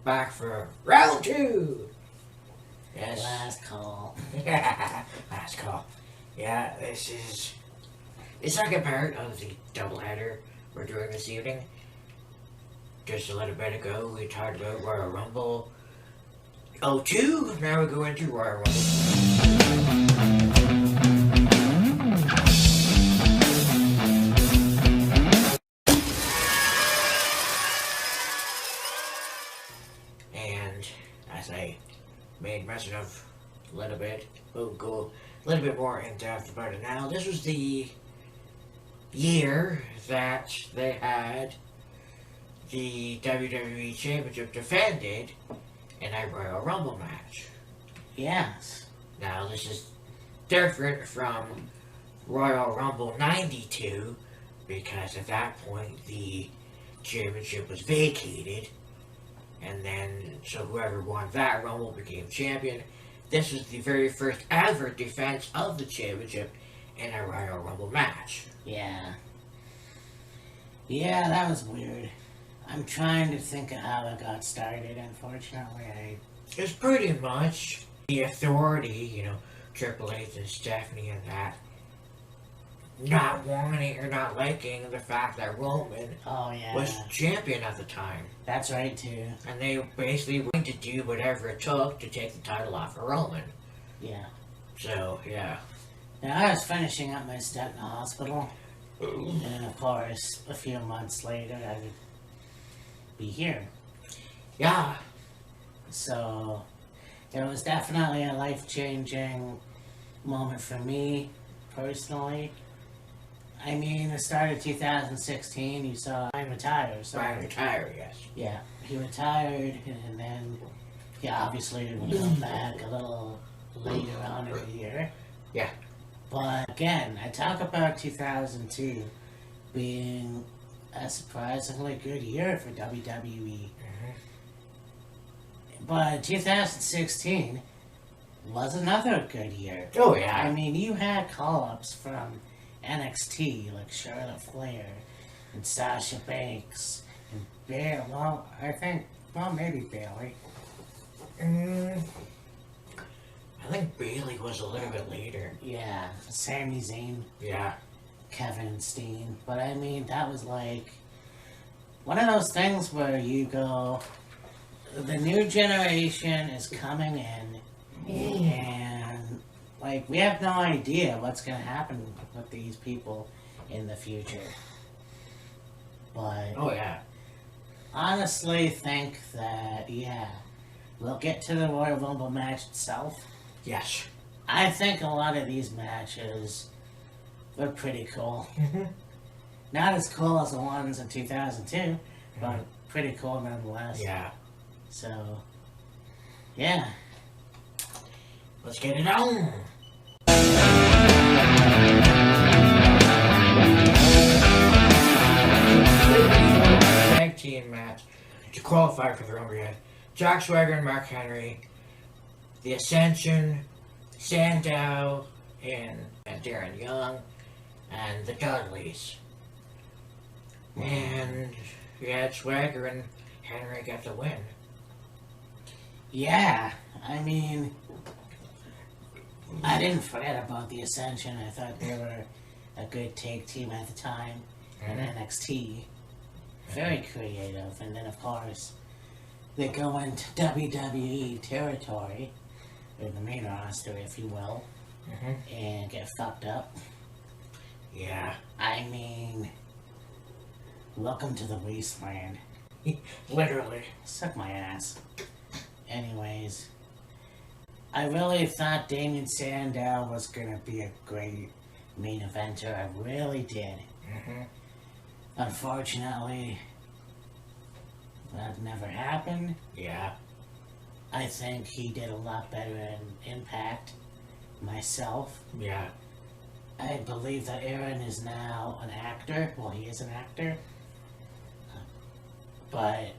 back for round two. Yes. Last call. Last call. Yeah, this is the second part of the doubleheader we're doing this evening. Just a little bit ago, we talked about Royal Rumble 02. Now we go into Royal Rumble. And as I made mention of a little bit, we'll go a little bit more in depth about it now. This was the year that they had the WWE Championship defended in a Royal Rumble match. Yes. Now, this is different from Royal Rumble 92 because at that point the championship was vacated, and then so whoever won that Rumble became champion. This was the very first ever defense of the championship in a Royal Rumble match. Yeah. Yeah, that was weird. I'm trying to think of how it got started. Unfortunately, It's pretty much the authority, Triple H and Stephanie and that, not wanting or not liking the fact that Roman was champion at the time. That's right, too. And they basically wanted to do whatever it took to take the title off of Roman. Yeah. So, yeah. Now, I was finishing up my stint in the hospital. And, of course, a few months later, I would be here. Yeah. So, it was definitely a life-changing moment for me, personally. I mean, the start of 2016, you saw Ryan retire. So Ryan retired, yes. Yeah, he retired, and then he obviously would come back a little later on in the year. Yeah. But again, I talk about 2002 being a surprisingly good year for WWE. But 2016 was another good year. Oh, yeah. I mean, you had call-ups from NXT, like Charlotte Flair and Sasha Banks and Bayley. Well, maybe Bayley. I think Bayley was a little bit later. Yeah, Sami Zayn. Yeah. Kevin Steen. But I mean, that was like one of those things where you go, the new generation is coming in, and like we have no idea what's going to happen with these people in the future. But oh yeah, honestly think that we'll get to the Royal Rumble match itself. Yes. I think a lot of these matches were pretty cool. Not as cool as the ones in 2002, but pretty cool nonetheless. Yeah. So, yeah. Let's get it on. Tag team match to qualify for the Rumble. We had Jack Swagger and Mark Henry, The Ascension, Sandow, and Darren Young, and the Dudleys. And we had Swagger and Henry got the win. Yeah, I mean, I didn't forget about the Ascension. I thought they were a good tag team at the time in NXT. Very creative. And then, of course, they go into WWE territory, or the main roster, if you will, and get fucked up. Yeah. I mean, welcome to the wasteland. Literally. Suck my ass. Anyways, I really thought Damien Sandow was gonna be a great main eventer. I really did. Unfortunately, that never happened. Yeah. I think he did a lot better in Impact myself. Yeah. I believe that Aaron is now an actor. Well, he is an actor. But,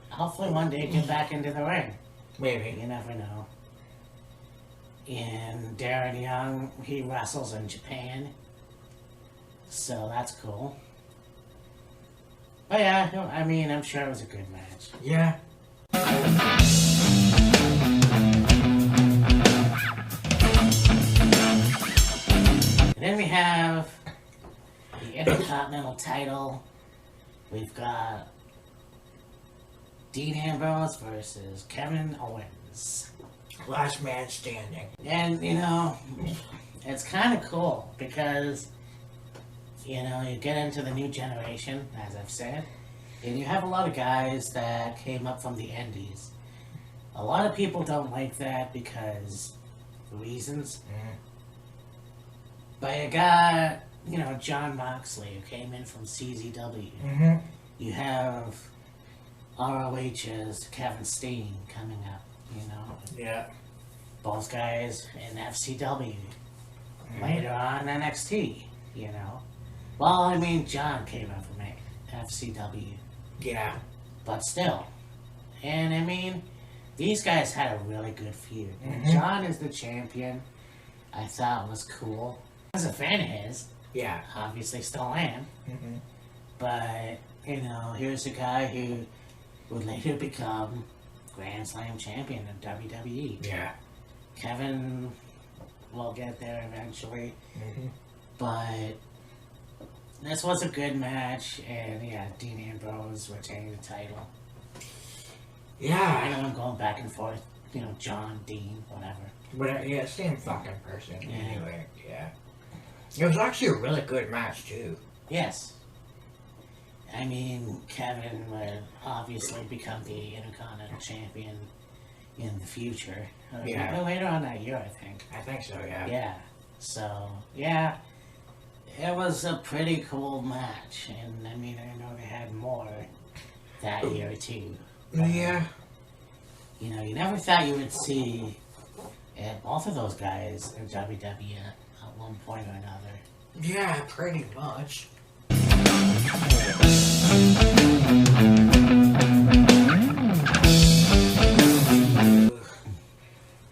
hopefully one day get back into the ring. Maybe. You never know. And Darren Young, he wrestles in Japan. So that's cool. But yeah, I mean, I'm sure it was a good match. Yeah. And then we have the Intercontinental title. We've got Dean Ambrose versus Kevin Owens. Last man standing. And, you know, it's kind of cool because, you know, you get into the new generation, as I've said, and you have a lot of guys that came up from the indies. A lot of people don't like that because reasons. But you got, you know, John Moxley, who came in from CZW. You have ROH's Kevin Steen coming up, you know. Yeah. Both guys in FCW. Later on NXT, you know. Well, I mean, John came up from FCW. Yeah. But still. And I mean, these guys had a really good feud. John is the champion. I thought was cool. I was a fan of his. Yeah. Obviously still am. But, you know, here's a guy who would later become Grand Slam champion of WWE. Yeah. Kevin will get there eventually. But this was a good match. And, yeah, Dean Ambrose retained the title. I Yeah. know I'm going back and forth. You know, John, Dean, whatever. But yeah, same fucking person. Anyway, yeah. It was actually a really good match too. Yes. I mean, Kevin would obviously become the Intercontinental Champion in the future. Yeah. Later on that year, I think. I think so, yeah. Yeah. So, yeah. It was a pretty cool match. And, I mean, I know they had more that year, too. Yeah. You know, you never thought you would see both of those guys in WWE at one point or another. Yeah, pretty much.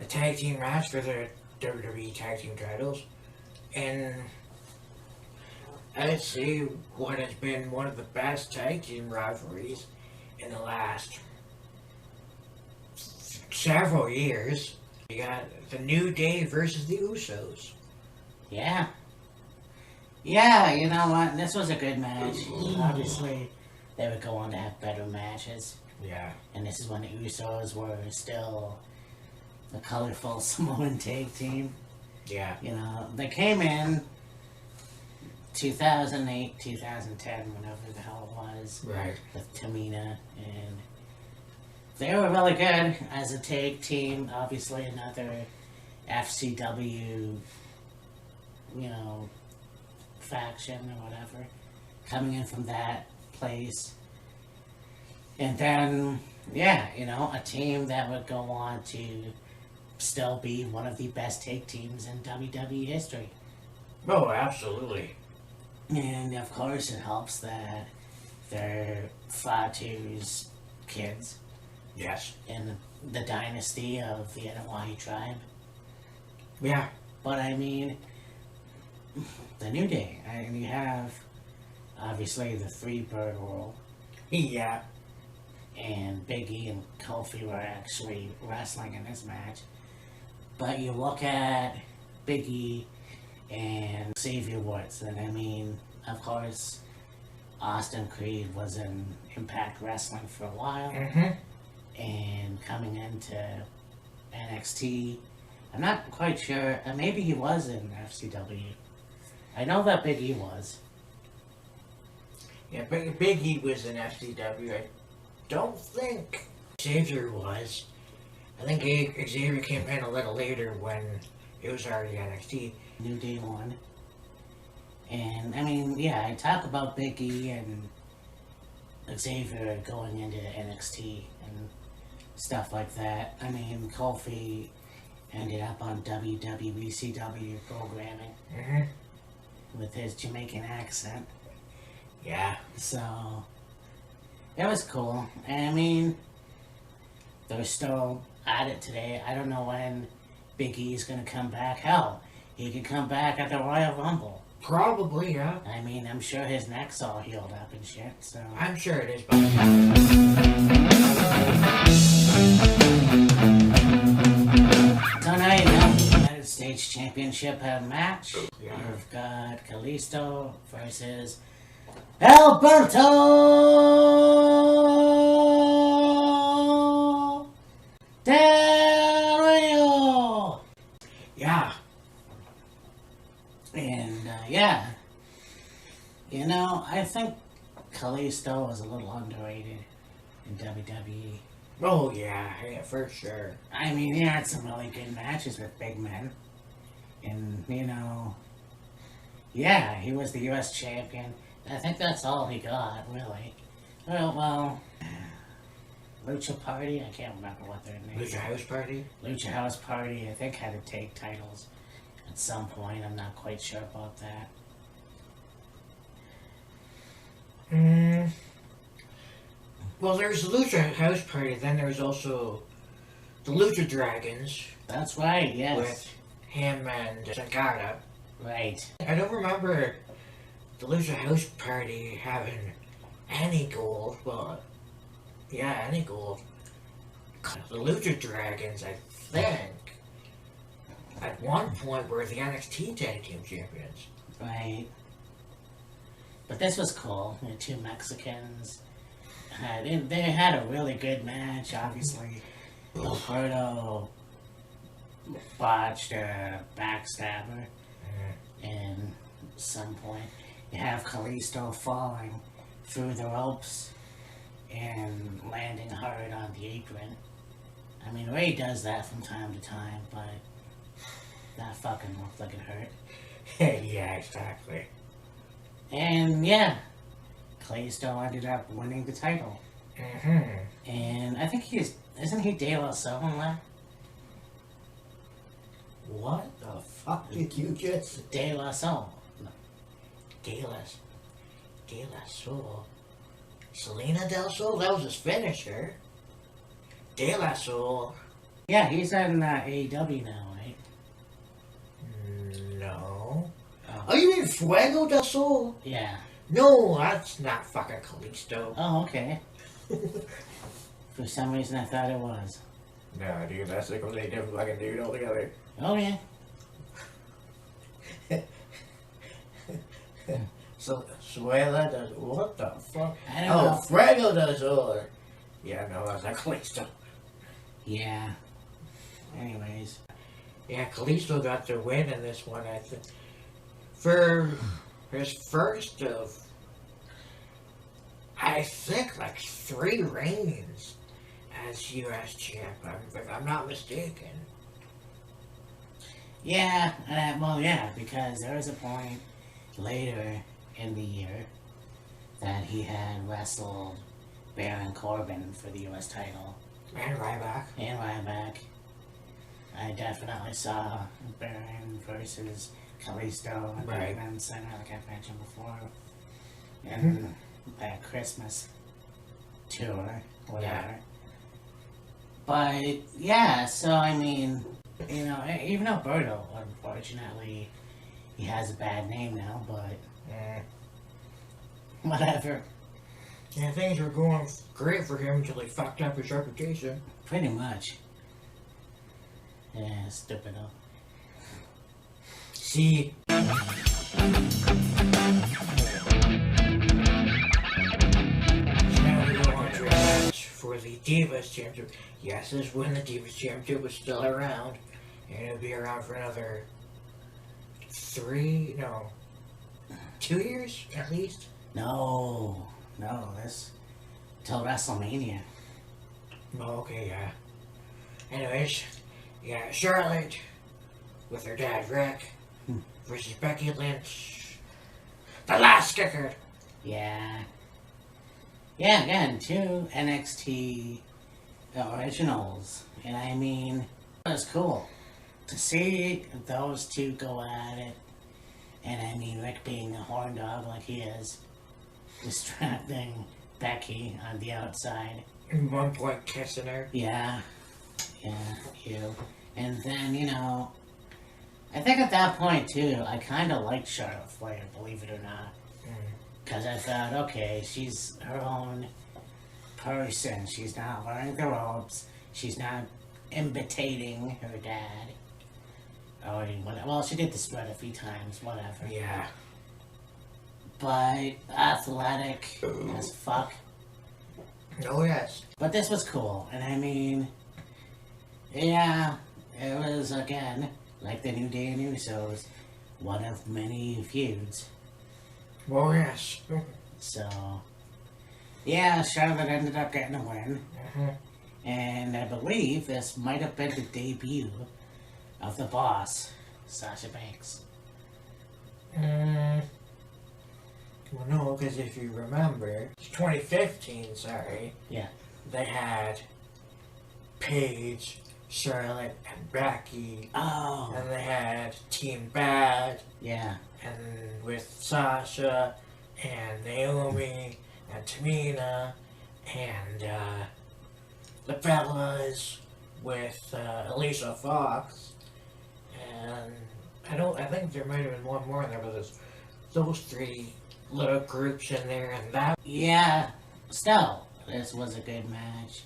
A tag team match for the WWE tag team titles. And I'd say what has been one of the best tag team rivalries in the last several years. You got the New Day versus the Usos. Yeah. Yeah, you know what? This was a good match. Obviously, they would go on to have better matches. Yeah. And this is when the Usos were still a colorful Samoan tag team. Yeah. You know, they came in 2008, 2010, whenever the hell it was. Right. With Tamina, and they were really good as a tag team. Obviously, another FCW, you know, faction or whatever, coming in from that place. And then, yeah, you know, a team that would go on to still be one of the best tag teams in WWE history. Oh, absolutely. And of course, it helps that they're Fatu's kids. Yes. In the dynasty of the Anawahi tribe. Yeah. But I mean, the New Day, and you have obviously the Three Bird World. Yeah. And Big E and Kofi were actually wrestling in this match. But you look at Big E and Xavier Woods, and I mean, of course, Austin Creed was in Impact Wrestling for a while. And coming into NXT, I'm not quite sure. Maybe he was in FCW. I know that Big E was. Yeah, Big E was in FCW. I don't think Xavier was. I think Xavier came in a little later when it was already NXT. New Day won. And, I mean, yeah, I talk about Big E and Xavier going into NXT and stuff like that. I mean, Kofi ended up on WWECW programming with his Jamaican accent. Yeah. So, it was cool. And, I mean, they're still at it today. I don't know when Big E is going to come back. Hell, he could come back at the Royal Rumble. Probably, yeah. I mean, I'm sure his neck's all healed up and shit, so... I'm sure it is, but... Championship match. Yeah. You've got Kalisto versus Alberto Del Rio. Yeah. And yeah, you know, I think Kalisto was a little underrated in WWE. Oh, yeah, for sure. I mean, he had some really good matches with big men. And, you know, yeah, he was the U.S. champion. I think that's all he got, really. Well, Lucha Party, I can't remember what their name is. Lucha House Party? Lucha House Party, I think, had to take titles at some point. I'm not quite sure about that. Well, there's the Lucha House Party, then there's also the Lucha Dragons. That's right, yes. With him and Sankara. Right. I don't remember the Lucha House Party having any gold, but yeah, any gold. The Lucha Dragons, I think, at one point were the NXT Tag Team Champions. Right. But this was cool. You know, two Mexicans. They had a really good match, obviously. Alberto botched a backstabber. And at some point, you have Kalisto falling through the ropes and landing hard on the apron. I mean, Ray does that from time to time, but that fucking looked like it hurt. Yeah, exactly. And yeah, Kalisto ended up winning the title. And I think isn't he De La Soul now? What the fuck did you just... De La Soul. De La Soul? Selena Del Sol? That was his finisher. De La Soul? Yeah, he's in AEW now, right? No. Oh, you mean Fuego del Sol? Yeah. No, that's not fucking Kalisto. Oh, okay. For some reason I thought it was. No, dude, that's a completely different fucking dude altogether. Oh, yeah. So, Suela does... What the fuck? I don't know. Fuego del Sol. Yeah, no, that's not Kalisto. Yeah. Anyways. Yeah, Kalisto got the win in this one, I think. For his first of, I think, like 3 reigns as U.S. champ, if I'm not mistaken. Yeah, well, yeah, because there was a point later in the year that he had wrestled Baron Corbin for the U.S. title. And Ryback. And Ryback. I definitely saw Baron versus Kalisto at the event center, like I've mentioned before. And that Christmas tour, whatever. Yeah. But, yeah, so I mean, you know, even Alberto, unfortunately, he has a bad name now, but whatever. Yeah, things were going great for him until he fucked up his reputation. Pretty much. Yeah, stupid though. See, so now we go on to a match for the Divas Championship. Yes, this is when the Divas Championship was still around, and it'll be around for another 2 years at least. No, this till WrestleMania. Oh, okay, yeah. Anyways, yeah, Charlotte with her dad Rick versus Becky Lynch, the last kicker. Yeah. Yeah, again, 2 NXT originals. And I mean, it was cool to see those 2 go at it. And I mean, Rick being a horn dog like he is, distracting Becky on the outside. At one point, kissing her. Yeah, you. And then, you know, I think at that point, too, I kind of liked Charlotte Flair, believe it or not. Because I thought, okay, she's her own person. She's not learning the ropes. She's not imitating her dad. Well, she did the spread a few times, whatever. Yeah. But athletic as fuck. Oh, yes. But this was cool, and I mean, yeah, it was, again, like the New Day and Usos, one of many feuds. Oh, yes. So, yeah, Charlotte ended up getting a win. Mm-hmm. And I believe this might have been the debut of the boss, Sasha Banks. Well, no, because if you remember, 2015, sorry. Yeah. They had Paige, Charlotte, and Becky. Oh. And they had Team Bad. Yeah. And with Sasha, and Naomi, and Tamina, and the Bellas with Alicia Fox. And I think there might have been one more in there, but there's those three little groups in there, and that. Yeah. Still, this was a good match.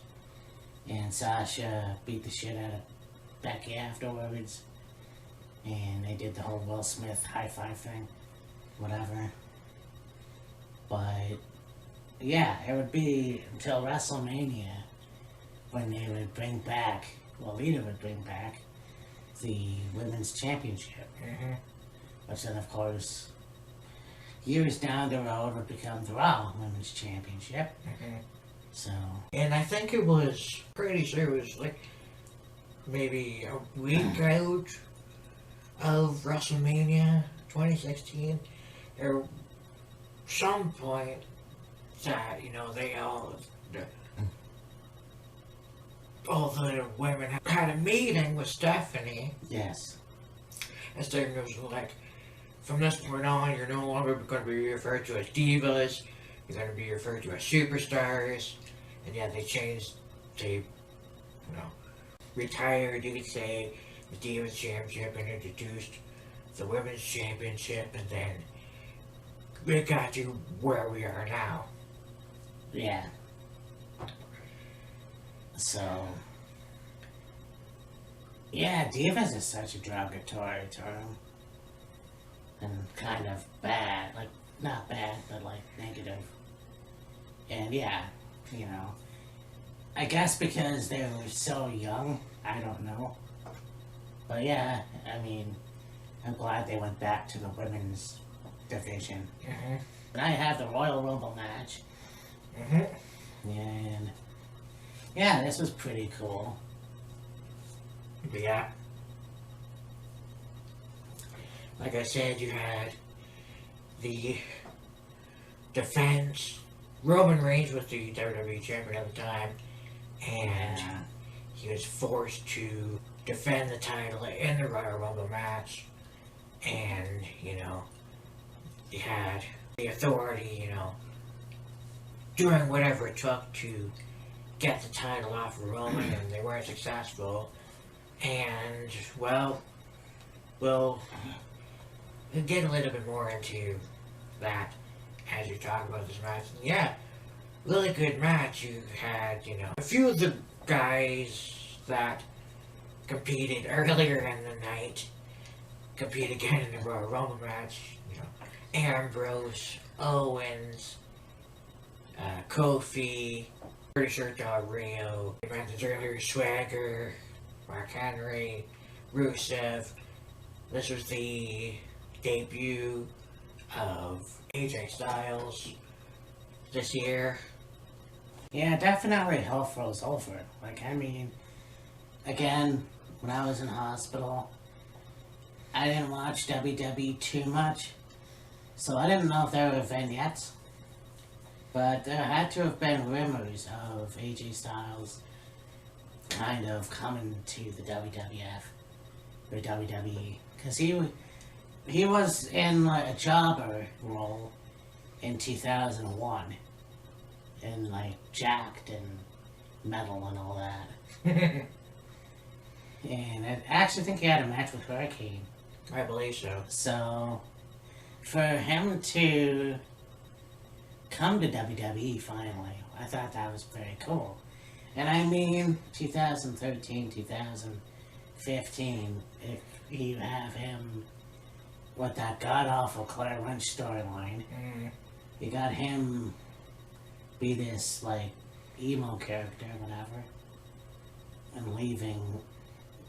And Sasha beat the shit out of Becky afterwards. And they did the whole Will Smith high five thing. Whatever. But, yeah, it would be until WrestleMania when they would bring back, well, Lita would bring back the Women's Championship. Mm-hmm. Which then, of course, years down the road would become the Raw Women's Championship. Mm-hmm. So. And I think it was, pretty sure it was like maybe a week out of WrestleMania 2016. Or some point that, they all the women had a meeting with Stephanie. Yes. And Stephanie was like, from this point on, you're no longer going to be referred to as divas. You're going to be referred to as superstars. And yeah, they retired, you could say, the Divas Championship and introduced the Women's Championship, and then we got to where we are now. Yeah. So, yeah, divas is such a derogatory term. And kind of bad. Like, not bad, but like negative. And yeah, I guess because they were so young, I don't know. But yeah, I mean, I'm glad they went back to the women's division. Mm-hmm. And I have the Royal Rumble match. Mm-hmm. And yeah, this was pretty cool. Yeah. Like I said, you had the defense. Roman Reigns was the WWE champion at the time, and he was forced to defend the title in the Royal Rumble match. And, he had the authority, doing whatever it took to get the title off of Roman, and they weren't successful. And, well, we'll get a little bit more into that as you talk about this match. And yeah, really good match. You had, a few of the guys that competed earlier in the night compete again in the Royal Rumble match. Ambrose, Owens, Kofi, pretty sure Del Rio, I mentioned earlier, Swagger, Mark Henry, Rusev. This was the debut of AJ Styles this year. Yeah, definitely hell froze over. Like, I mean, again, when I was in hospital, I didn't watch WWE too much, so I didn't know if there were vignettes. But there had to have been rumors of AJ Styles kind of coming to the WWF or WWE, because he was in like a jobber role in 2001, and like jacked and metal and all that. And I actually think he had a match with Hurricane. I believe so. So, for him to come to WWE finally, I thought that was very cool. And I mean, 2013, 2015, you have him with that god-awful Claire Lynch storyline. You got him be this, like, emo character, whatever. And leaving.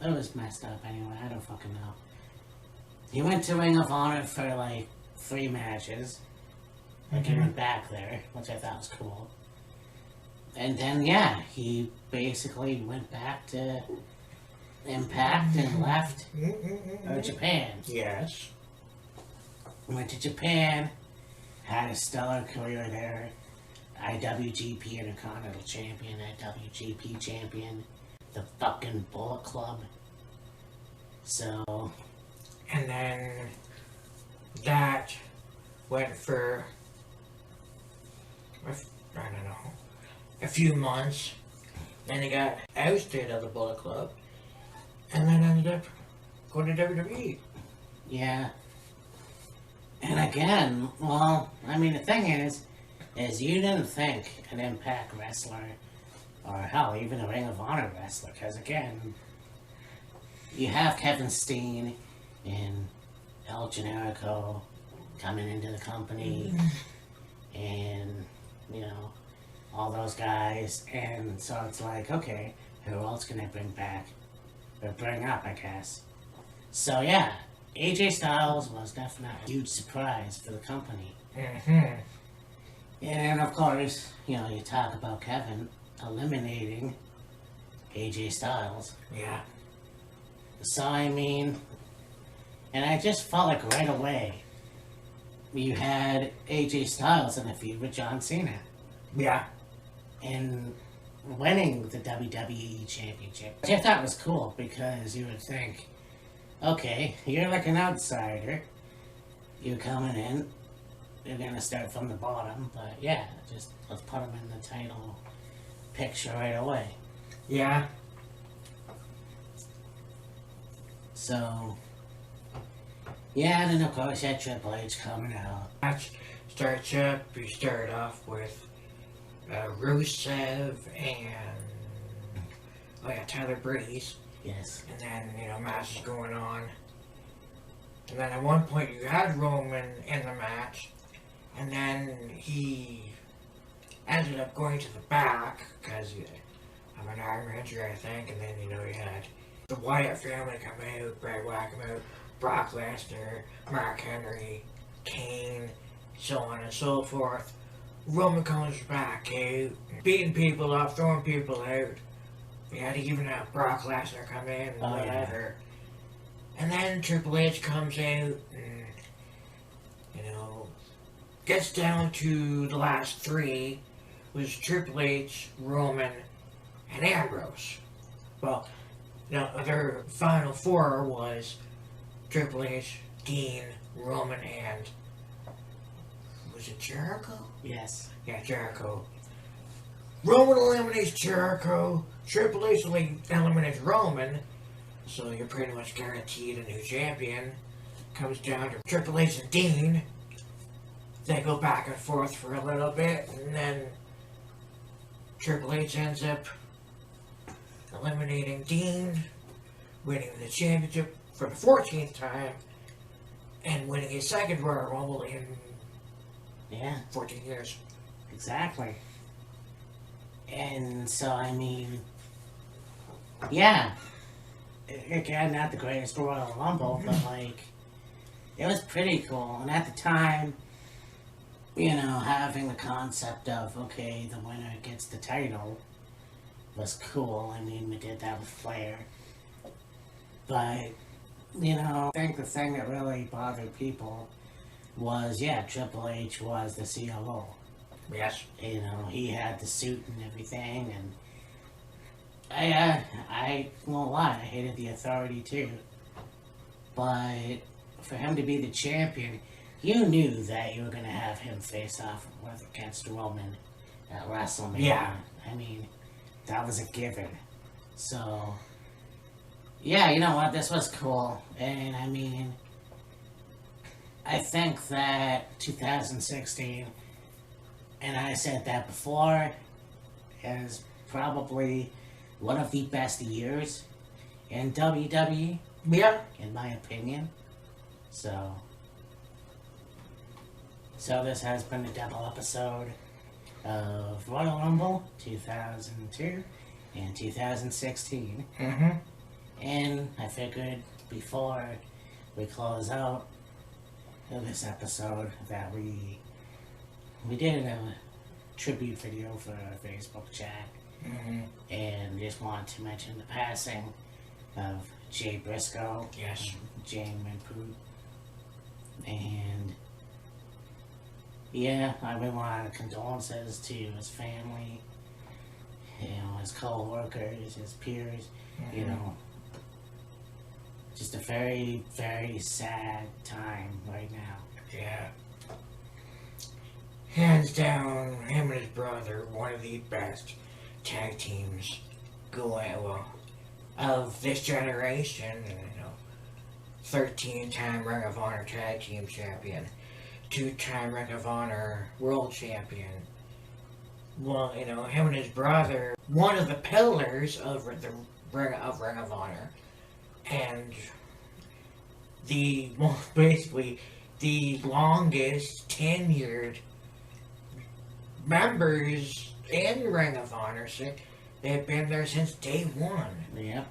It was messed up anyway, I don't fucking know. He went to Ring of Honor for, like, 3 matches. Like, he went back there, which I thought was cool. And then, yeah, he basically went back to Impact and left Japan. Yes. Went to Japan, had a stellar career there. IWGP Intercontinental Champion, IWGP Champion, the fucking Bullet Club. So. And then that went for, I don't know, a few months. Then he got ousted of the Bullet Club. And then ended up going to WWE. Yeah. And again, well, I mean, the thing is you didn't think an Impact wrestler, or hell, even a Ring of Honor wrestler, because again, you have Kevin Steen and El Generico coming into the company, and, you know, all those guys, and so it's like, okay, who else can I bring back? Or bring up, I guess. So yeah, AJ Styles was definitely a huge surprise for the company. And of course, you know, you talk about Kevin eliminating AJ Styles. Yeah. So I mean, and I just felt like right away, you had AJ Styles in a feud with John Cena. Yeah. And winning the WWE Championship. Which I thought was cool, because you would think, okay, you're like an outsider. You're coming in. You're going to start from the bottom. But yeah, just let's put him in the title picture right away. Yeah. So, yeah, and then of course you had Triple H coming out. Match starts up. We start off with Rusev and Tyler Breeze. Yes. And then, you know, match is going on. And then at one point you had Roman in the match. And then he ended up going to the back because of an arm injury, I think. And then, you know, you had the Wyatt family come out, Bray Wyatt come out, Brock Lesnar, Mark Henry, Kane, so on and so forth. Roman comes back out, beating people up, throwing people out. You had to even have Brock Lesnar come in and whatever. Yeah. And then Triple H comes out and, you know, gets down to the last 3, was Triple H, Roman, and Ambrose. Well, now their final 4 was Triple H, Dean, Roman, and was it Jericho? Yes. Yeah, Jericho. Roman eliminates Jericho. Triple H eliminates Roman. So you're pretty much guaranteed a new champion. Comes down to Triple H and Dean. They go back and forth for a little bit. And then Triple H ends up eliminating Dean. Winning the championship for the 14th time. And winning his second Royal Rumble in 14 years. Exactly. And so, I mean, yeah. Again, not the greatest Royal Rumble, but, like, it was pretty cool. And at the time, you know, having the concept of, okay, the winner gets the title was cool. I mean, we did that with Flair. But, you know, I think the thing that really bothered people was, yeah, Triple H was the COO. Yes. You know, he had the suit and everything, and I won't lie, I hated the Authority too. But for him to be the champion, you knew that you were going to have him face off against Roman at WrestleMania. Yeah. I mean, that was a given. So, yeah, you know what, this was cool. And I mean, I think that 2016, and I said that before, is probably one of the best years in WWE. Yeah. in my opinion. So this has been a double episode of Royal Rumble 2002 and 2016. Mm-hmm. And I figured before we close out this episode that we did a tribute video for our Facebook chat. Mm-hmm. And just want to mention the passing of Jay Briscoe. Yes. Jane Manpoot. And yeah, I really want our condolences to his family, his co-workers, his peers, Mm-hmm. Just a very, very sad time right now. Yeah. Hands down, him and his brother, one of the best tag teams going, of this generation. 13-time Ring of Honor Tag Team Champion, 2-time Ring of Honor World Champion. Well, him and his brother, one of the pillars of the Ring of Honor, and basically the longest tenured members in Ring of Honor. So they've been there since day one. Yep.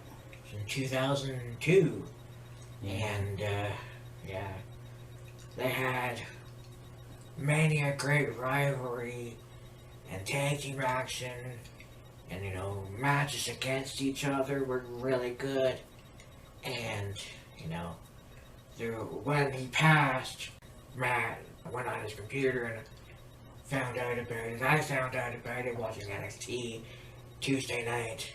In 2002. Yeah. And, they had many a great rivalry and tag team action. And, matches against each other were really good. And, when he passed, Matt went on his computer and found out about it. I found out about it watching NXT Tuesday night.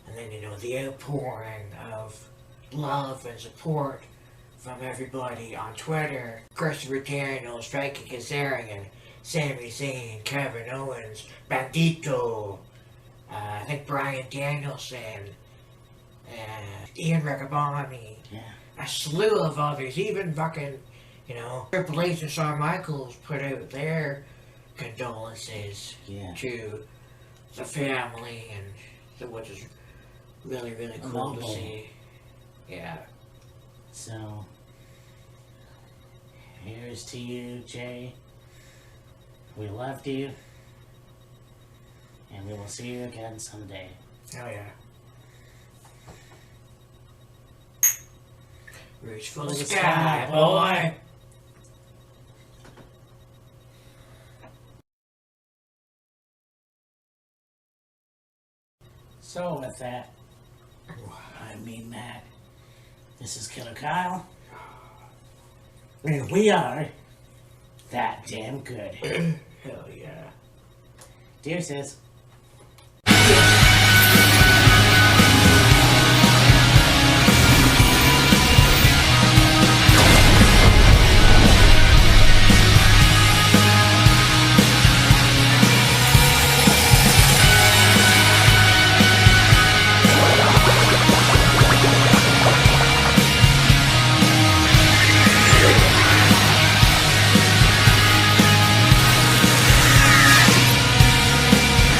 And then, the outpouring of love and support from everybody on Twitter. Christopher Daniels, Frankie Kazarian, Sami Zayn, Kevin Owens, Bandito, I think Bryan Danielson, Ian Riccaboni, a slew of others, even fucking, Triple H and Shawn Michaels put out their condolences to the family, and which is really, really cool to see. Yeah. So, here's to you, Jay. We loved you. And we will see you again someday. Oh, yeah. Reach for the sky, boy! So, with that, Matt, this is Killer Kyle. And we are that damn good. Hell yeah. Dear sis.